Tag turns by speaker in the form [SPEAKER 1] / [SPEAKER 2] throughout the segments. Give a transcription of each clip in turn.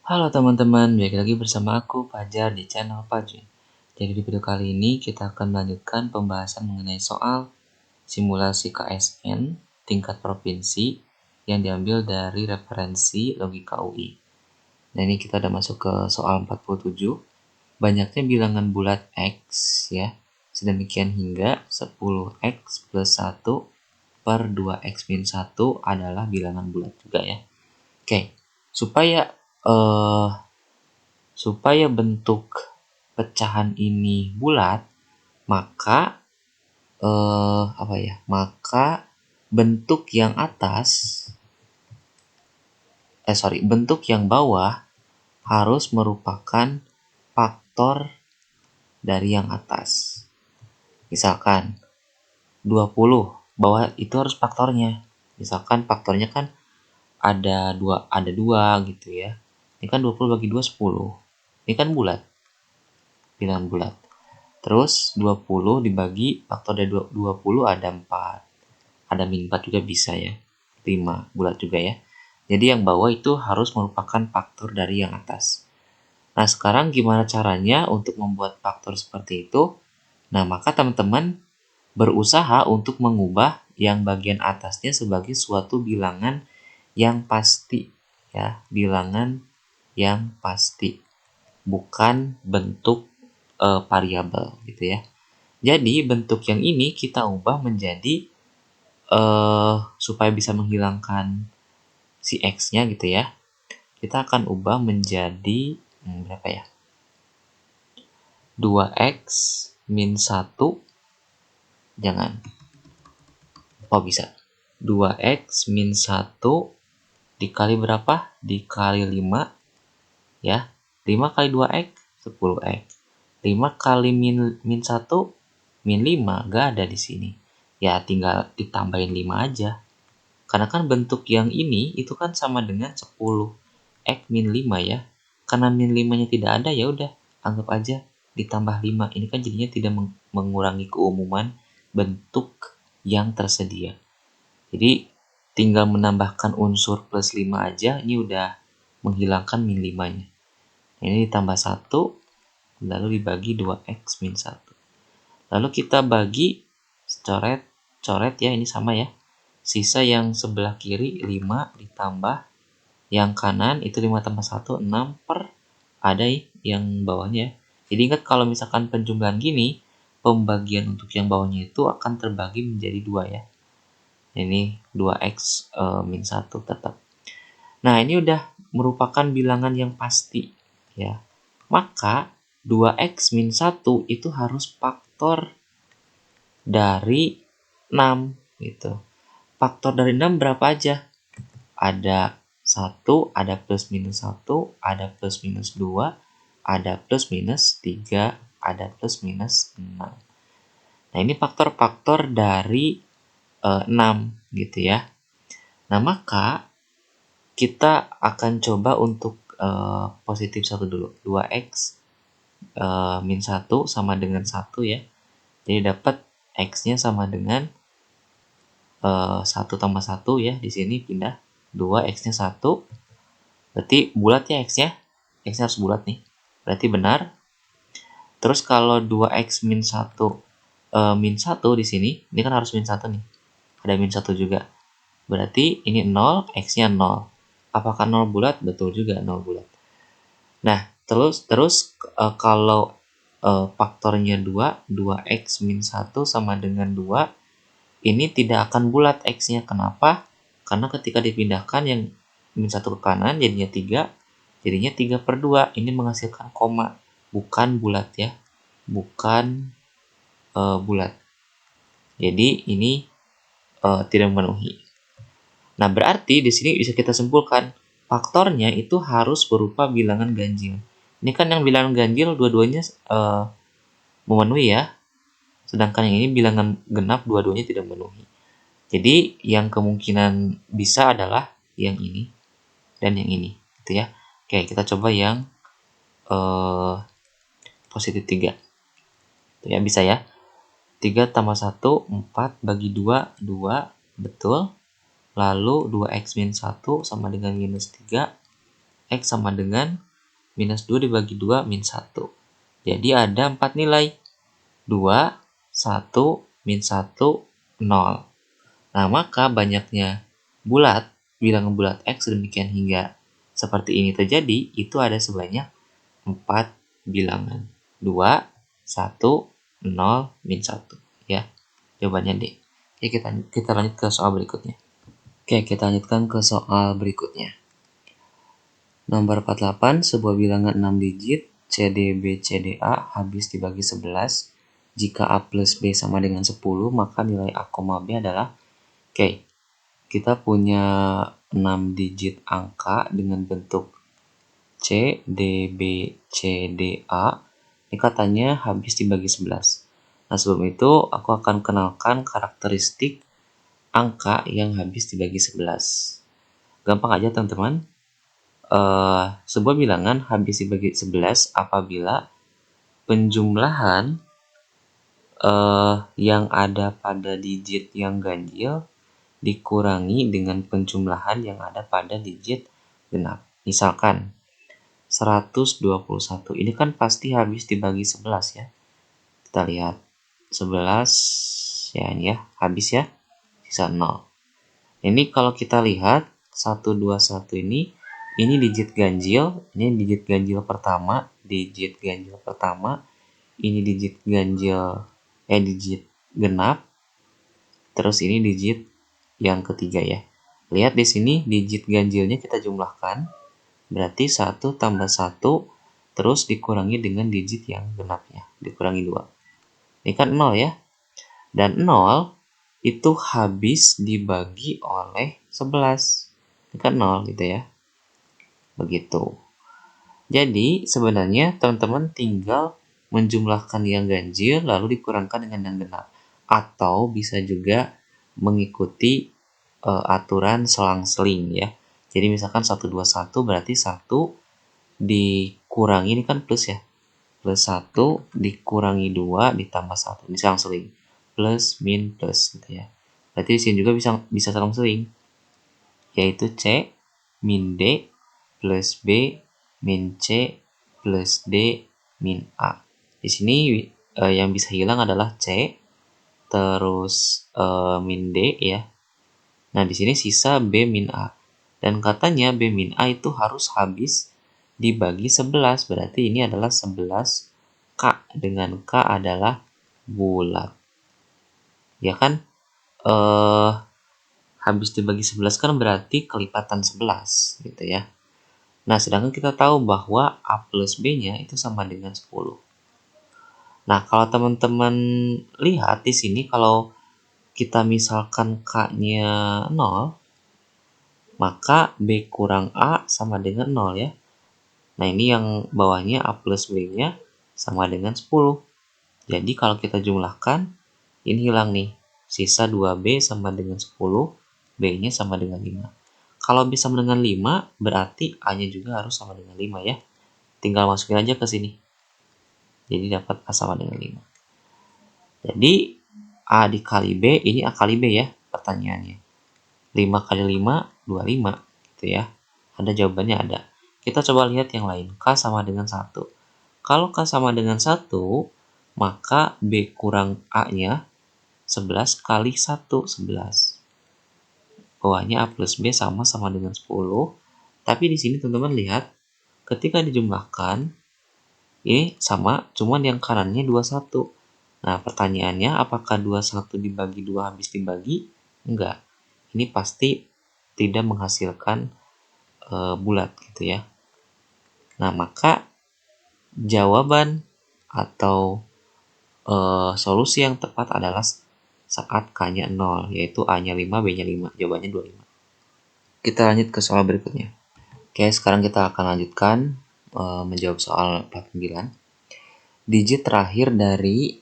[SPEAKER 1] Halo teman-teman, balik lagi bersama aku Fajar di channel Fajrin. Jadi di video kali ini kita akan melanjutkan pembahasan mengenai soal simulasi KSN tingkat provinsi yang diambil dari referensi logika UI. Nah ini kita udah masuk ke soal 47. Banyaknya bilangan bulat X ya, sedemikian hingga 10X plus 1 per 2X min 1 adalah bilangan bulat juga ya. Oke, supaya bentuk pecahan ini bulat, maka bentuk yang atas bentuk yang bawah harus merupakan faktor dari yang atas. Misalkan 20, bawah itu harus faktornya. Misalkan faktornya kan ada 2 gitu ya. Ini kan 20 bagi 2 10. Ini kan bulat. Bilangan bulat. Terus 20 dibagi faktor dari 20 ada 4. Ada min 4 juga bisa ya. 5 bulat juga ya. Jadi yang bawah itu harus merupakan faktor dari yang atas. Nah, sekarang gimana caranya untuk membuat faktor seperti itu? Nah, maka teman-teman berusaha untuk mengubah yang bagian atasnya sebagai suatu bilangan yang pasti ya, bilangan yang pasti, bukan bentuk variabel gitu ya. Jadi bentuk yang ini kita ubah menjadi supaya bisa menghilangkan si X-nya gitu ya. Kita akan ubah menjadi berapa ya? 2X min 1. Jangan. Oh bisa. 2X min 1 dikali berapa? Dikali 5 ya. 5 kali 2X 10X. 5 kali min 1 min 5 gak ada di sini. Ya tinggal ditambahin 5 aja. Karena kan bentuk yang ini itu kan sama dengan 10X min 5 ya. Karena min 5-nya tidak ada ya udah anggap aja ditambah 5. Ini kan jadinya tidak mengurangi keumuman bentuk yang tersedia. Jadi tinggal menambahkan unsur plus 5 aja, ini udah menghilangkan min 5-nya. Ini ditambah 1, lalu dibagi 2X min 1. Lalu kita bagi, coret ya, ini sama ya. Sisa yang sebelah kiri 5 ditambah yang kanan itu 5 tambah 1, 6 per ada yang bawahnya. Jadi ingat kalau misalkan penjumlahan gini, pembagian untuk yang bawahnya itu akan terbagi menjadi 2 ya. Ini 2X min 1 tetap. Nah, ini udah merupakan bilangan yang pasti ya. Maka 2X min 1 itu harus faktor dari 6 gitu. Faktor dari 6 berapa aja? Ada 1, ada plus minus 1, ada plus minus 2, ada plus minus 3, ada plus minus 6. Nah, ini faktor-faktor dari 6 gitu ya. Nah, maka kita akan coba untuk positif 1 dulu. 2X min 1 sama dengan 1 ya. Jadi dapat X-nya sama dengan 1 tambah 1 ya. Di sini pindah 2, X-nya 1. Berarti bulat ya X-nya. X-nya harus bulat nih. Berarti benar. Terus kalau 2X min 1 min 1 di sini, ini kan harus min 1 nih. Ada min 1 juga. Berarti ini 0, X-nya 0. Apakah 0 bulat? Betul juga 0 bulat. Nah, terus kalau faktornya 2, 2X min 1 sama dengan 2, ini tidak akan bulat X-nya. Kenapa? Karena ketika dipindahkan yang min 1 ke kanan jadinya 3, jadinya 3 per 2. Ini menghasilkan koma, bukan bulat ya. Bukan bulat. Jadi ini tidak memenuhi. Nah, berarti di sini bisa kita simpulkan faktornya itu harus berupa bilangan ganjil. Ini kan yang bilangan ganjil dua-duanya memenuhi ya. Sedangkan yang ini bilangan genap dua-duanya tidak memenuhi. Jadi yang kemungkinan bisa adalah yang ini dan yang ini, gitu ya. Oke, kita coba yang positif 3. Itu ya, bisa ya. 3 tambah 1, 4 bagi 2, 2, betul. Lalu 2X min 1 sama dengan minus 3. X sama dengan minus 2 dibagi 2 min 1. Jadi ada 4 nilai. 2, 1, min 1, 0. Nah, maka banyaknya bilangan bulat X demikian hingga seperti ini terjadi, itu ada sebanyak 4 bilangan. 2, 1, 0, min 1. Ya, jawabannya D. Oke, kita lanjut ke soal berikutnya. Oke, kita lanjutkan ke soal berikutnya. Nomor 48, sebuah bilangan 6 digit CDB CDA habis dibagi 11. Jika A plus B sama dengan 10, maka nilai A, B adalah. Oke, kita punya 6 digit angka dengan bentuk C, D, B, C, D, A. Ini katanya habis dibagi 11. Nah, sebelum itu aku akan kenalkan karakteristik angka yang habis dibagi 11. Gampang aja teman-teman. Sebuah bilangan habis dibagi 11 apabila penjumlahan yang ada pada digit yang ganjil dikurangi dengan penjumlahan yang ada pada digit genap. Misalkan 121. Ini kan pasti habis dibagi 11 ya. Kita lihat 11 ya, ini ya, habis ya. Sisa 0. Ini kalau kita lihat 121 ini digit ganjil, ini digit ganjil pertama, ini digit genap, terus ini digit yang ketiga ya. Lihat di sini digit ganjilnya kita jumlahkan, berarti 1 tambah 1 terus dikurangi dengan digit yang genapnya, dikurangi 2. Ini kan 0 ya. Dan 0 itu habis dibagi oleh 11. Ini kan 0 gitu ya. Begitu. Jadi sebenarnya teman-teman tinggal menjumlahkan yang ganjil lalu dikurangkan dengan yang genap. Atau bisa juga mengikuti aturan selang-seling ya. Jadi misalkan 121 berarti 1 dikurangi, ini kan plus ya. Plus 1 dikurangi 2 ditambah 1. Ini selang-seling. Plus, min, plus gitu ya. Berarti di sini juga bisa selang-seling. Yaitu C min D plus B min C plus D min A. Di sini yang bisa hilang adalah C, terus min D ya. Nah, di sini sisa B min A. Dan katanya B min A itu harus habis dibagi 11. Berarti ini adalah 11 K. Dengan K adalah bulat. Ya kan? Habis dibagi 11 kan berarti kelipatan 11 gitu ya. Nah, sedangkan kita tahu bahwa A plus B-nya itu sama dengan 10. Nah, kalau teman-teman lihat di sini, kalau kita misalkan K-nya 0, maka B kurang A sama dengan 0 ya. Nah, ini yang bawahnya A plus B-nya sama dengan 10. Jadi, kalau kita jumlahkan, ini hilang nih. Sisa 2B sama dengan 10, B-nya sama dengan 5. Kalau B sama dengan 5, berarti A-nya juga harus sama dengan 5 ya. Tinggal masukin aja ke sini. Jadi dapat A sama dengan 5. Jadi A dikali B, ini A kali B ya pertanyaannya. 5 kali 5, 25 gitu ya. Ada jawabannya ada. Kita coba lihat yang lain. K sama dengan 1. Kalau K sama dengan 1, maka B kurang A-nya 11 kali 1, 11. Bawahnya A plus B sama dengan 10. Tapi di sini teman-teman lihat, ketika dijumlahkan, ini sama, cuman yang kanannya 21. Nah, pertanyaannya apakah 21 dibagi 2 habis dibagi? Enggak. Ini pasti tidak menghasilkan bulat gitu ya. Nah, maka jawaban atau solusi yang tepat adalah saat K-nya 0, yaitu A-nya 5, B-nya 5. Jawabannya 25. Kita lanjut ke soal berikutnya. Oke, sekarang kita akan lanjutkan menjawab soal 49. Digit terakhir dari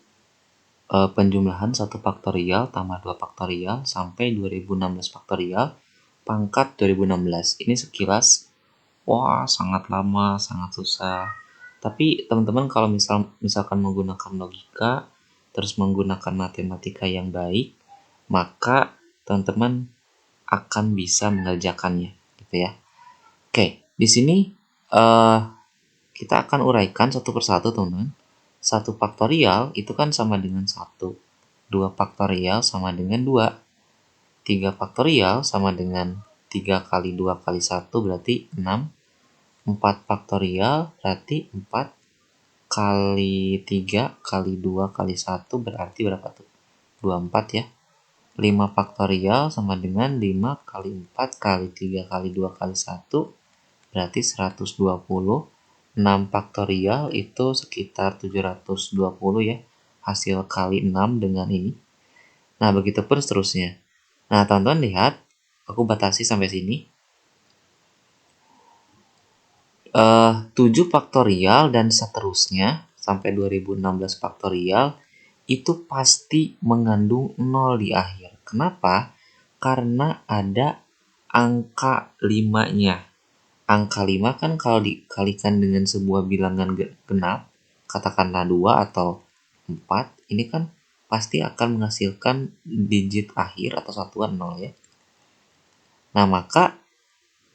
[SPEAKER 1] penjumlahan 1 faktorial tambah 2 faktorial sampai 2016 faktorial pangkat 2016. Ini sekilas, wah sangat lama, sangat susah. Tapi teman-teman kalau misalkan menggunakan logika, terus menggunakan matematika yang baik, maka teman-teman akan bisa mengerjakannya gitu ya. Oke, di sini kita akan uraikan satu persatu, teman-teman. 1 faktorial itu kan sama dengan 1. 2 faktorial sama dengan 2. 3 faktorial sama dengan 3 kali 2 kali 1 berarti 6. 4 faktorial berarti 4 kali 3 kali 2 kali 1 berarti berapa tuh? 24 ya. 5 faktorial sama dengan 5 kali 4 kali 3 kali 2 kali 1 berarti 120. 6 faktorial itu sekitar 720 ya. Hasil kali 6 dengan ini. Nah, begitu pun seterusnya. Nah, teman-teman lihat, aku batasi sampai sini. 7 faktorial dan seterusnya sampai 2016 faktorial itu pasti mengandung 0 di akhir. Kenapa? Karena ada angka 5-nya. Angka 5 kan kalau dikalikan dengan sebuah bilangan genap, katakanlah 2 atau 4, ini kan pasti akan menghasilkan digit akhir atau satuan 0 ya. Nah, maka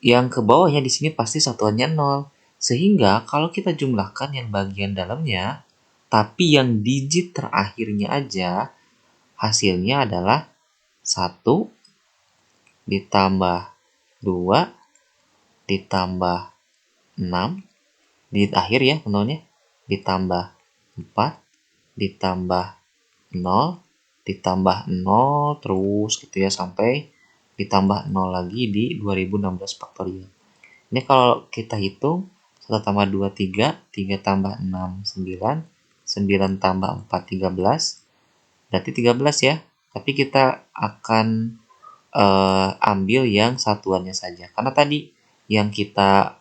[SPEAKER 1] yang ke bawahnya di sini pasti satuannya 0. Sehingga kalau kita jumlahkan yang bagian dalamnya, tapi yang digit terakhirnya aja, hasilnya adalah 1 ditambah 2 ditambah 6, digit akhir ya teman-teman, ditambah 4 ditambah 0 ditambah 0 terus gitu ya sampai ditambah 0 lagi di 2016 faktorial. Ini kalau kita hitung 1 tambah 2 3, 3 tambah 6 9, 9 tambah 4 13, berarti 13 ya. Tapi kita akan ambil yang satuannya saja. Karena tadi yang kita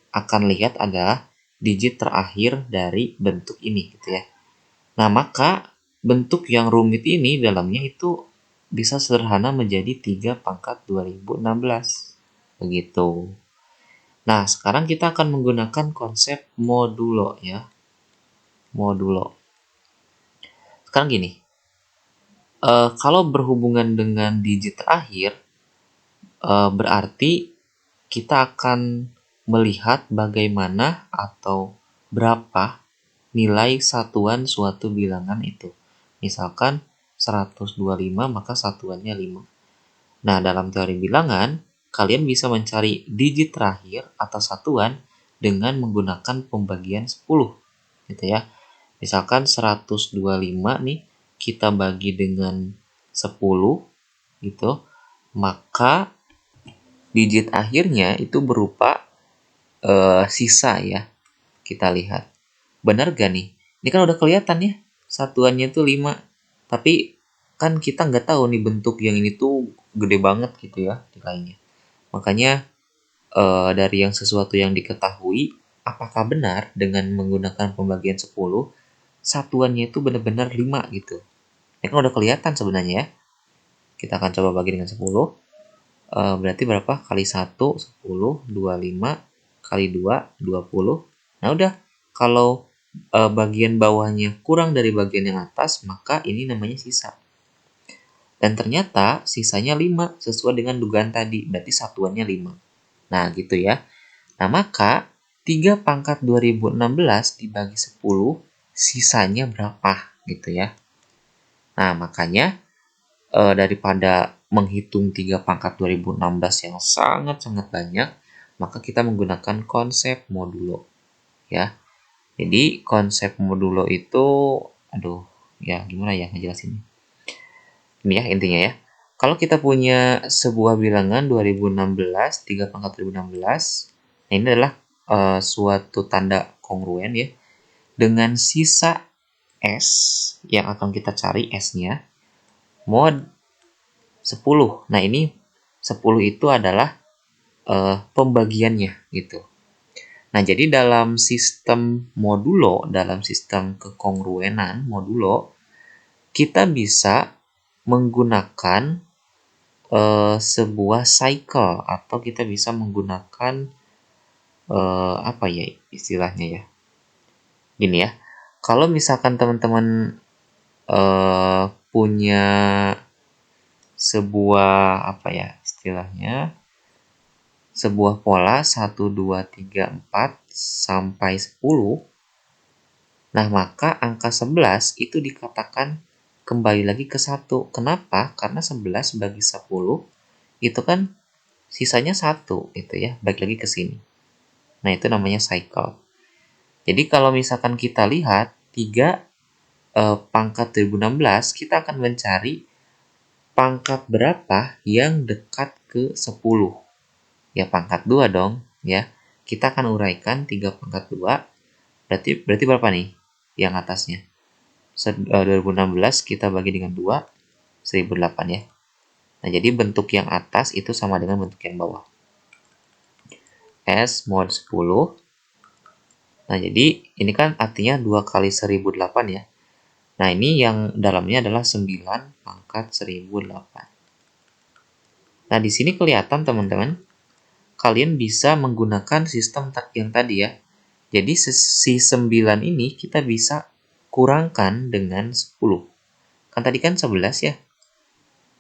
[SPEAKER 1] akan lihat adalah digit terakhir dari bentuk ini gitu ya. Nah, maka bentuk yang rumit ini dalamnya itu bisa sederhana menjadi 3 pangkat 2016. Begitu. Nah, sekarang kita akan menggunakan konsep modulo ya. Modulo. Sekarang gini. Kalau berhubungan dengan digit terakhir, berarti kita akan melihat bagaimana atau berapa nilai satuan suatu bilangan itu. Misalkan 125 maka satuannya 5. Nah, dalam teori bilangan, kalian bisa mencari digit terakhir atau satuan dengan menggunakan pembagian 10. Gitu ya. Misalkan 125 nih kita bagi dengan 10 gitu, maka digit akhirnya itu berupa sisa ya. Kita lihat. Benar gak nih? Ini kan udah kelihatan ya. Satuannya itu 5. Tapi kan kita nggak tahu nih bentuk yang ini tuh gede banget gitu ya nilainya. Makanya dari yang sesuatu yang diketahui, apakah benar dengan menggunakan pembagian 10, satuannya itu benar-benar 5 gitu. Ini kan udah kelihatan sebenarnya ya. Kita akan coba bagi dengan 10. Berarti berapa? Kali 1, 10, 25, kali 2, 20. Nah udah, kalau bagian bawahnya kurang dari bagian yang atas, maka ini namanya sisa. Dan ternyata sisanya 5, sesuai dengan dugaan tadi, berarti satuannya 5. Nah gitu ya. Nah maka 3 pangkat 2016 dibagi 10, sisanya berapa gitu ya. Nah makanya daripada menghitung 3 pangkat 2016 yang sangat-sangat banyak, maka kita menggunakan konsep modulo ya. Jadi konsep modulo itu, ya gimana ya ngejelasinnya. Ini ya intinya ya. Kalau kita punya sebuah bilangan 2016, 3 pangkat 2016, nah ini adalah suatu tanda kongruen ya. Dengan sisa S yang akan kita cari S-nya, mod 10. Nah, ini 10 itu adalah pembagiannya gitu. Nah, jadi dalam sistem modulo, dalam sistem kekongruenan modulo, kita bisa menggunakan sebuah cycle atau kita bisa menggunakan apa ya istilahnya ya. Gini ya. Kalau misalkan teman-teman punya sebuah apa ya istilahnya sebuah pola 1, 2, 3, 4 sampai 10, nah maka angka 11 itu dikatakan kembali lagi ke 1. Kenapa? Karena 11 bagi 10 itu kan sisanya 1 gitu ya, balik lagi ke sini. Nah, itu namanya cycle. Jadi kalau misalkan kita lihat 3 pangkat 2016, kita akan mencari pangkat berapa yang dekat ke 10. Ya pangkat 2 dong, ya. Kita akan uraikan 3 pangkat 2, berarti berapa nih yang atasnya? 2016 kita bagi dengan 2, 1008 ya. Nah, jadi bentuk yang atas itu sama dengan bentuk yang bawah. S mod 10. Nah, jadi ini kan artinya 2 kali 1008 ya. Nah, ini yang dalamnya adalah 9 pangkat 1008. Nah, di sini kelihatan teman-teman, kalian bisa menggunakan sistem yang tadi ya. Jadi si 9 ini kita bisa kurangkan dengan 10. Kan tadi kan 11 ya.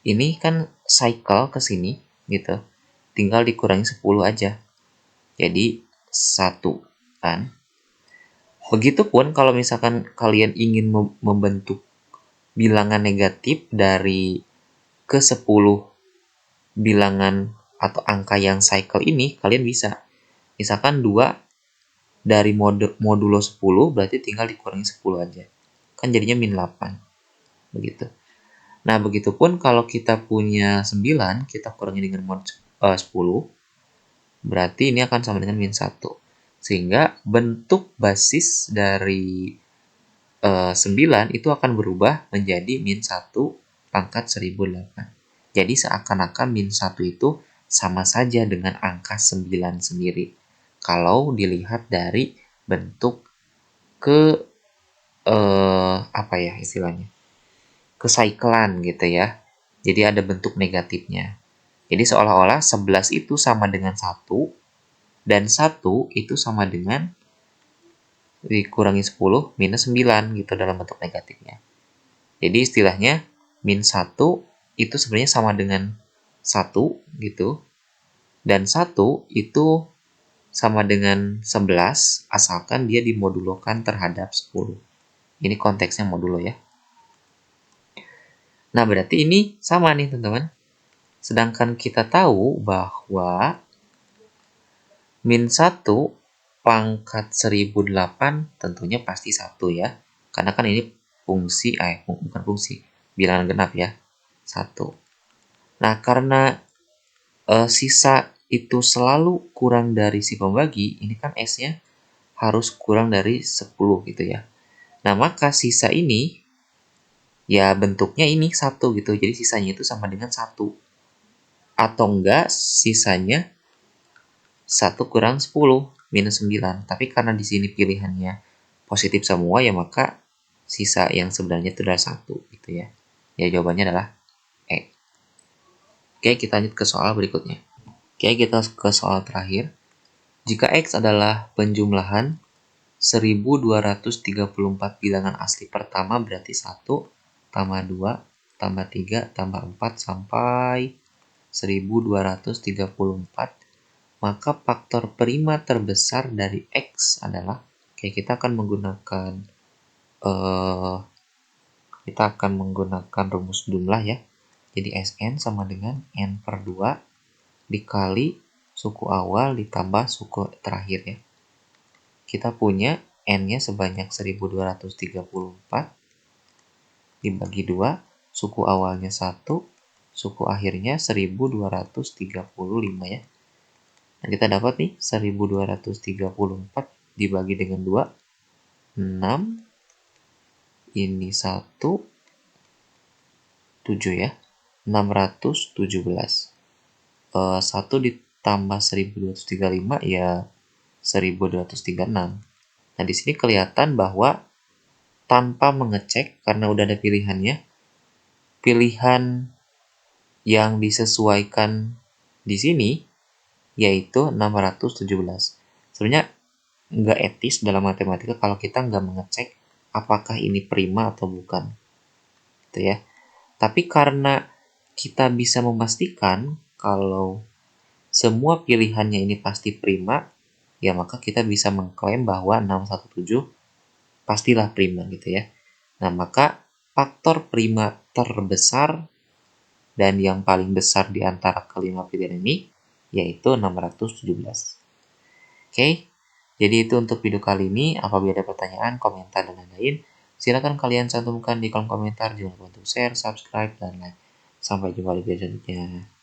[SPEAKER 1] Ini kan cycle ke sini gitu. Tinggal dikurangi 10 aja. Jadi 1 kan. Begitupun kalau misalkan kalian ingin membentuk bilangan negatif dari ke 10 bilangan atau angka yang cycle ini, kalian bisa. Misalkan 2 dari modulo 10 berarti tinggal dikurangi 10 aja. Kan jadinya min 8. Begitu. Nah, begitupun kalau kita punya 9, kita kurangi dengan mod 10, berarti ini akan sama dengan min 1. Sehingga bentuk basis dari 9 itu akan berubah menjadi min 1 pangkat 1008. Jadi seakan-akan min 1 itu sama saja dengan angka 9 sendiri. Kalau dilihat dari bentuk ke apa ya istilahnya? Kesaiklan gitu ya. Jadi ada bentuk negatifnya. Jadi seolah-olah 11 itu sama dengan 1 dan 1 itu sama dengan dikurangi 10 minus 9 gitu dalam bentuk negatifnya. Jadi istilahnya min 1 itu sebenarnya sama dengan 1 gitu. Dan 1 itu sama dengan 11 asalkan dia dimodulokan terhadap 10. Ini konteksnya modulo ya. Nah, berarti ini sama nih teman-teman. Sedangkan kita tahu bahwa min 1 pangkat 1008 tentunya pasti 1 ya. Karena kan ini fungsi, bukan fungsi, bilangan genap ya. 1. Nah, karena sisa itu selalu kurang dari si pembagi, ini kan S-nya harus kurang dari 10 gitu ya. Nah, maka sisa ini ya bentuknya ini 1 gitu. Jadi sisanya itu sama dengan 1. Atau enggak sisanya 1 kurang 10 minus 9. Tapi karena di sini pilihannya positif semua ya maka sisa yang sebenarnya itu adalah 1 gitu ya. Ya jawabannya adalah E. Oke, kita lanjut ke soal berikutnya. Oke, kita ke soal terakhir. Jika X adalah penjumlahan 1234 bilangan asli pertama berarti 1 tambah 2 tambah 3 tambah 4 sampai 1234, maka faktor prima terbesar dari X adalah, oke, kita akan menggunakan rumus jumlah ya. Jadi Sn sama dengan N per 2 dikali suku awal ditambah suku terakhir ya. Kita punya N-nya sebanyak 1234 dibagi 2, suku awalnya 1, suku akhirnya 1235 ya. Nah, kita dapat nih 1234 dibagi dengan 2, 6, ini 1, 7 ya, 617. 1 ditambah 1235 ya 1236. Nah, di sini kelihatan bahwa tanpa mengecek karena udah ada pilihannya, pilihan yang disesuaikan di sini yaitu 617. Sebenarnya nggak etis dalam matematika kalau kita nggak mengecek apakah ini prima atau bukan. Gitu ya. Tapi karena kita bisa memastikan kalau semua pilihannya ini pasti prima, ya maka kita bisa mengklaim bahwa 617 pastilah prima gitu ya. Nah, maka faktor prima terbesar dan yang paling besar di antara kelima pilihan ini yaitu 617. Oke, jadi itu untuk video kali ini. Apabila ada pertanyaan, komentar, dan lain-lain, silakan kalian cantumkan di kolom komentar. Jangan lupa untuk share, subscribe, dan like. Sampai jumpa di video selanjutnya.